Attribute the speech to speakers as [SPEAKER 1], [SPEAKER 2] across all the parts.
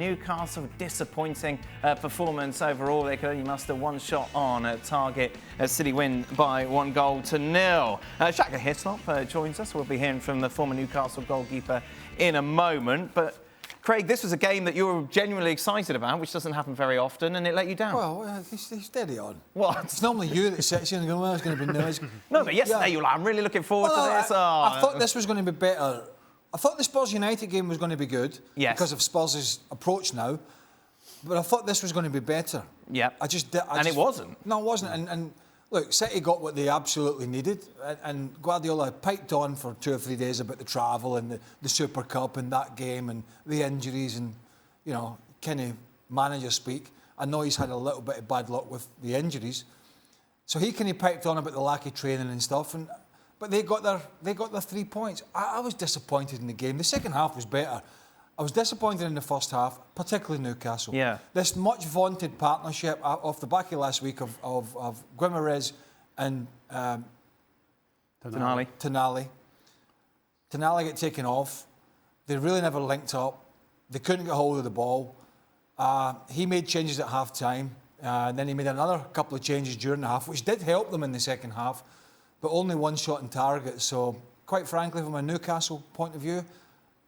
[SPEAKER 1] Newcastle, disappointing performance overall. They could only muster one shot on target. City win by 1-0. Shaka Hislop joins us. We'll be hearing from the former Newcastle goalkeeper in a moment. But Craig, this was a game that you were genuinely excited about, which doesn't happen very often, and it let you down.
[SPEAKER 2] Well, he's steady on.
[SPEAKER 1] What?
[SPEAKER 2] It's normally you that sits in and goes, well, it's going to be nice.
[SPEAKER 1] No, but yesterday you were like, I'm really looking forward to this.
[SPEAKER 2] I thought this was going to be better. I thought the Spurs United game was going to be good because of Spurs' approach now, but I thought this was going to be better.
[SPEAKER 1] Yeah. And it wasn't.
[SPEAKER 2] No, it wasn't. And look, City got what they absolutely needed, and Guardiola piped on for 2 or 3 days about the travel and the Super Cup and that game and the injuries and, you know, kind of manager speak. I know he's had a little bit of bad luck with the injuries, so he kind of piped on about the lack of training and stuff. But they got their 3 points. I was disappointed in the game. The second half was better. I was disappointed in the first half, particularly Newcastle.
[SPEAKER 1] Yeah.
[SPEAKER 2] This much vaunted partnership off the back of last week of Guimarães and
[SPEAKER 1] Tonali.
[SPEAKER 2] Tonali get taken off. They really never linked up. They couldn't get hold of the ball. He made changes at half time. And then he made another couple of changes during the half, which did help them in the second half, but only one shot on target. So, quite frankly, from a Newcastle point of view,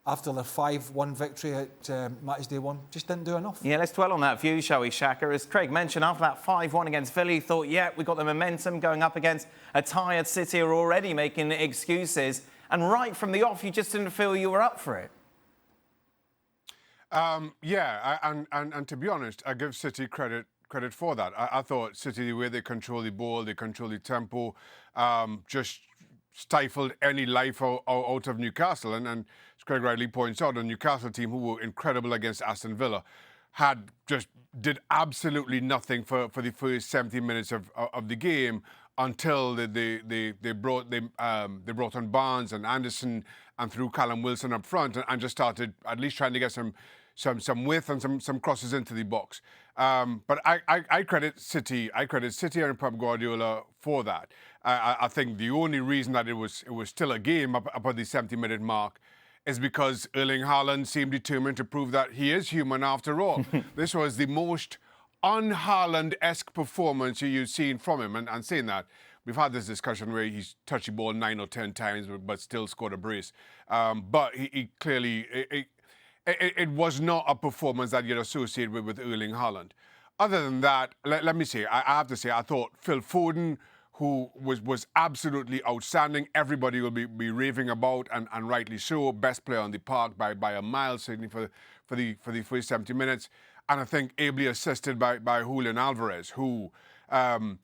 [SPEAKER 2] after their 5-1 victory at match day 1, just didn't do enough.
[SPEAKER 1] Yeah, let's dwell on that view, shall we, Shaka? As Craig mentioned, after that 5-1 against Burley, thought, yeah, we got the momentum going up against a tired City who are already making excuses. And right from the off, you just didn't feel you were up for it.
[SPEAKER 3] And to be honest, I give City credit for that. I thought City, the way they control the ball, they control the tempo, just stifled any life out of Newcastle. And as Craig rightly points out, the Newcastle team, who were incredible against Aston Villa, did absolutely nothing for the first 70 minutes of the game until they brought on Barnes and Anderson and threw Callum Wilson up front and just started at least trying to get some width and some crosses into the box. But I credit City. I credit City and Pep Guardiola for that. I think the only reason that it was still a game up at the 70-minute mark is because Erling Haaland seemed determined to prove that he is human after all. This was the most un-Haaland-esque performance you've seen from him. And saying that, we've had this discussion where he's touched the ball 9 or 10 times but still scored a brace. But he clearly... It was not a performance that you'd associate with Erling Haaland. Other than that, let me say, I have to say, I thought Phil Foden, who was absolutely outstanding, everybody will be raving about, and rightly so, best player on the park by a mile, certainly for the first 70 minutes. And I think ably assisted by Julian Alvarez, who kind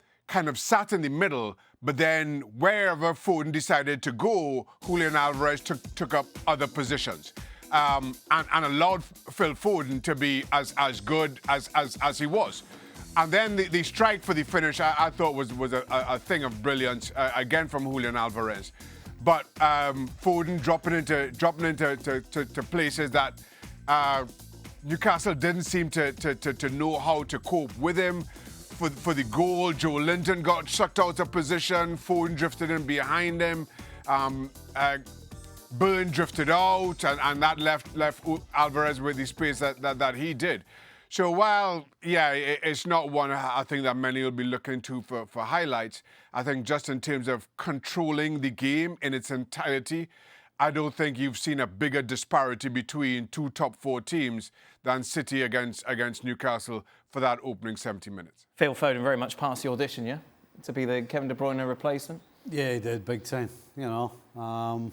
[SPEAKER 3] of sat in the middle, but then wherever Foden decided to go, Julian Alvarez took up other positions. And allowed Phil Foden to be as good as he was. And then the strike for the finish, I thought was a thing of brilliance, again from Julian Alvarez. But Foden dropping into places that Newcastle didn't seem to know how to cope with him. For the goal, Joe Linton got sucked out of position, Foden drifted in behind him. Burn drifted out, and that left Alvarez with the space that he did. So while, yeah, it's not one I think that many will be looking to for highlights, I think just in terms of controlling the game in its entirety, I don't think you've seen a bigger disparity between 2 top 4 teams than City against Newcastle for that opening 70 minutes.
[SPEAKER 1] Phil Foden very much passed the audition, yeah? To be the Kevin De Bruyne replacement?
[SPEAKER 4] Yeah, he did, big time, you know.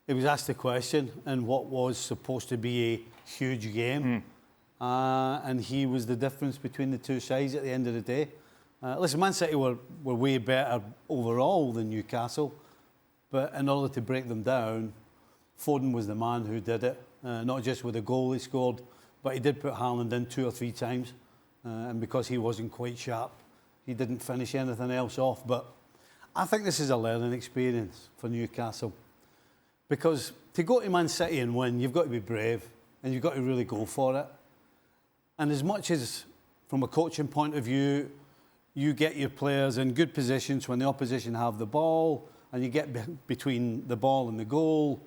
[SPEAKER 4] He was asked the question in what was supposed to be a huge game, and he was the difference between the two sides at the end of the day. Listen, Man City were way better overall than Newcastle, but in order to break them down, Foden was the man who did it, not just with the goal he scored, but he did put Haaland in 2 or 3 times, and because he wasn't quite sharp, he didn't finish anything else off. But I think this is a learning experience for Newcastle. Because to go to Man City and win, you've got to be brave and you've got to really go for it. And as much as, from a coaching point of view, you get your players in good positions when the opposition have the ball and you get between the ball and the goal,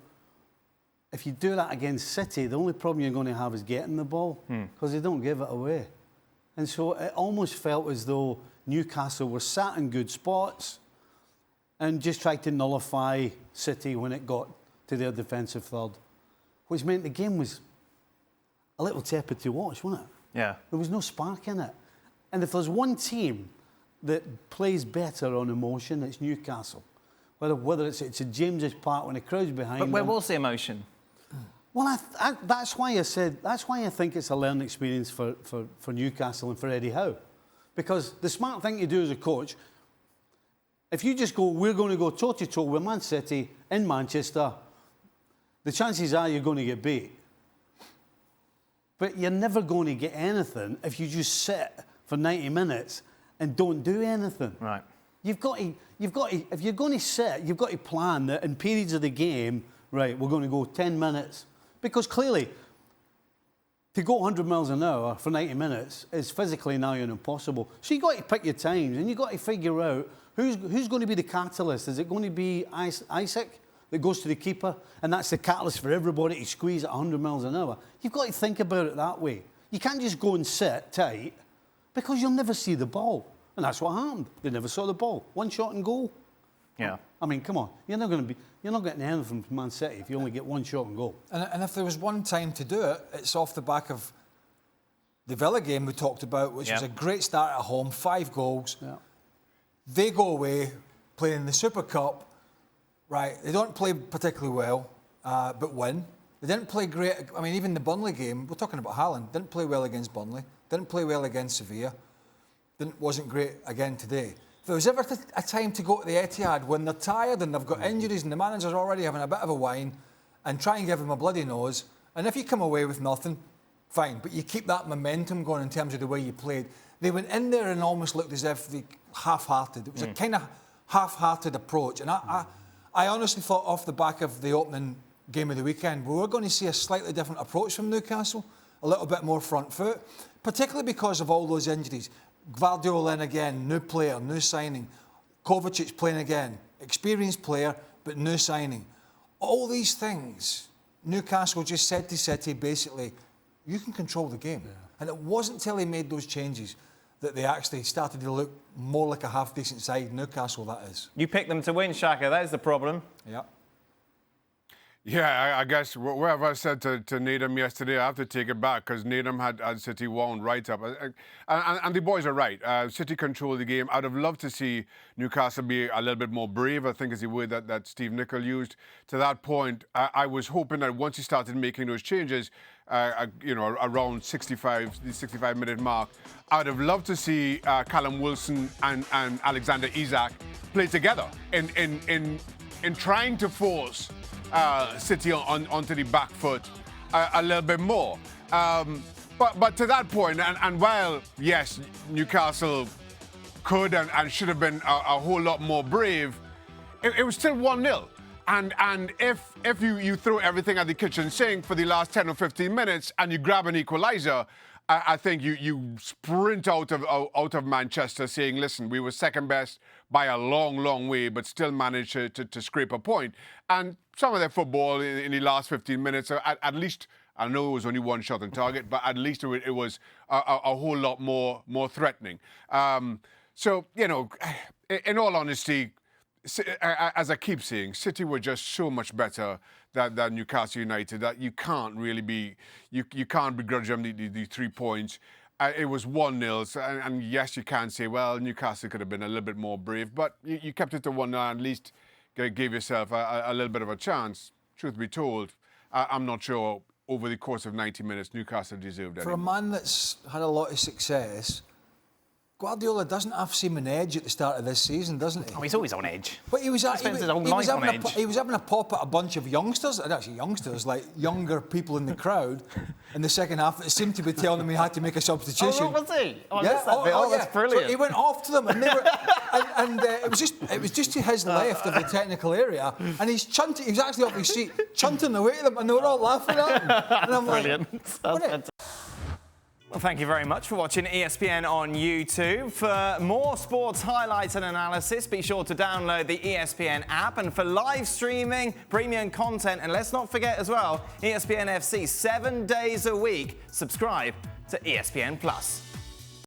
[SPEAKER 4] if you do that against City, the only problem you're going to have is getting the ball because they don't give it away. And so it almost felt as though Newcastle were sat in good spots and just tried to nullify City when it got to their defensive third, which meant the game was a little tepid to watch, wasn't it?
[SPEAKER 1] Yeah.
[SPEAKER 4] There was no spark in it. And if there's one team that plays better on emotion, it's Newcastle. Whether it's at James's Park when the crowd's behind them.
[SPEAKER 1] But where was the emotion?
[SPEAKER 4] Well, that's why I think it's a learning experience for Newcastle and for Eddie Howe. Because the smart thing to do as a coach, if you just go, we're going to go toe-to-toe with Man City in Manchester, the chances are you're going to get beat. But you're never going to get anything if you just sit for 90 minutes and don't do anything.
[SPEAKER 1] Right.
[SPEAKER 4] You've got to, if you're going to sit, you've got to plan that in periods of the game, right, we're going to go 10 minutes. Because clearly, to go 100 miles an hour for 90 minutes is physically now impossible. So you've got to pick your times and you've got to figure out who's going to be the catalyst. Is it going to be Isaac that goes to the keeper and that's the catalyst for everybody to squeeze at 100 miles an hour? You've got to think about it that way. You can't just go and sit tight because you'll never see the ball. And that's what happened. They never saw the ball. One shot and goal.
[SPEAKER 1] Yeah.
[SPEAKER 4] I mean, come on. You're not getting anything from Man City if you only get one shot and goal.
[SPEAKER 2] And if there was one time to do it, it's off the back of the Villa game we talked about, which was a great start at home, 5 goals.
[SPEAKER 4] Yeah.
[SPEAKER 2] They go away playing the Super Cup. Right, they don't play particularly well, but win. They didn't play great. I mean, even the Burnley game, we're talking about Haaland, didn't play well against Burnley, didn't play well against Sevilla, wasn't great again today. If there was ever a time to go to the Etihad when they're tired and they've got injuries and the manager's already having a bit of a whine and try and give him a bloody nose, and if you come away with nothing, fine, but you keep that momentum going in terms of the way you played. They went in there and almost looked as if they half-hearted. It was a kind of half-hearted approach, and I honestly thought off the back of the opening game of the weekend, we were going to see a slightly different approach from Newcastle, a little bit more front foot, particularly because of all those injuries. Guardiola in again, new player, new signing. Kovacic playing again, experienced player, but new signing. All these things, Newcastle just said to City, basically, you can control the game. Yeah. And it wasn't until he made those changes that they actually started to look more like a half-decent side, Newcastle, that is.
[SPEAKER 1] You picked them to win, Shaka. That is the problem.
[SPEAKER 2] Yeah.
[SPEAKER 3] Yeah, I guess whatever I said to Needham yesterday, I have to take it back because Needham had City wound right up. And the boys are right. City controlled the game. I'd have loved to see Newcastle be a little bit more brave, I think is the word that Steve Nicol used. To that point, I was hoping that once he started making those changes, around the 65-minute mark, I'd have loved to see Callum Wilson and Alexander Isak play together in trying to force City onto the back foot a little bit more. But to that point, and while, yes, Newcastle could and should have been a whole lot more brave, it was still 1-0. And if you throw everything at the kitchen sink for the last 10 or 15 minutes and you grab an equaliser, I think you sprint out of Manchester saying, listen, we were second best by a long, long way, but still managed to scrape a point. And some of their football in the last 15 minutes, at least, I know it was only one shot on target, but at least it was a whole lot more threatening. So, in all honesty, as I keep saying, City were just so much better than Newcastle United that you can't really be, you can't begrudge them the 3 points. It was 1-0, and yes, you can say, well, Newcastle could have been a little bit more brave, but you kept it to 1-0, at least gave yourself a little bit of a chance. Truth be told, I'm not sure over the course of 90 minutes Newcastle deserved it.
[SPEAKER 2] For a man that's had a lot of success, Guardiola doesn't have an edge at the start of this season, doesn't he?
[SPEAKER 1] Oh, he's always on edge.
[SPEAKER 2] But he was having a pop at a bunch of youngsters, and actually youngsters, like younger people in the crowd, in the second half that seemed to be telling him he had to make a substitution.
[SPEAKER 1] Oh, what was he? Oh,
[SPEAKER 2] yeah,
[SPEAKER 1] that's brilliant.
[SPEAKER 2] So he went off to them, and they were, and it was just to his left of the technical area, and he's chanting. He was actually off his seat, chanting away to them, and they were all laughing at him. And I'm
[SPEAKER 1] brilliant.
[SPEAKER 2] like,
[SPEAKER 1] Well, thank you very much for watching ESPN on YouTube. For more sports highlights and analysis, be sure to download the ESPN app. And for live streaming, premium content, and let's not forget as well, ESPN FC 7 days a week. Subscribe to ESPN Plus.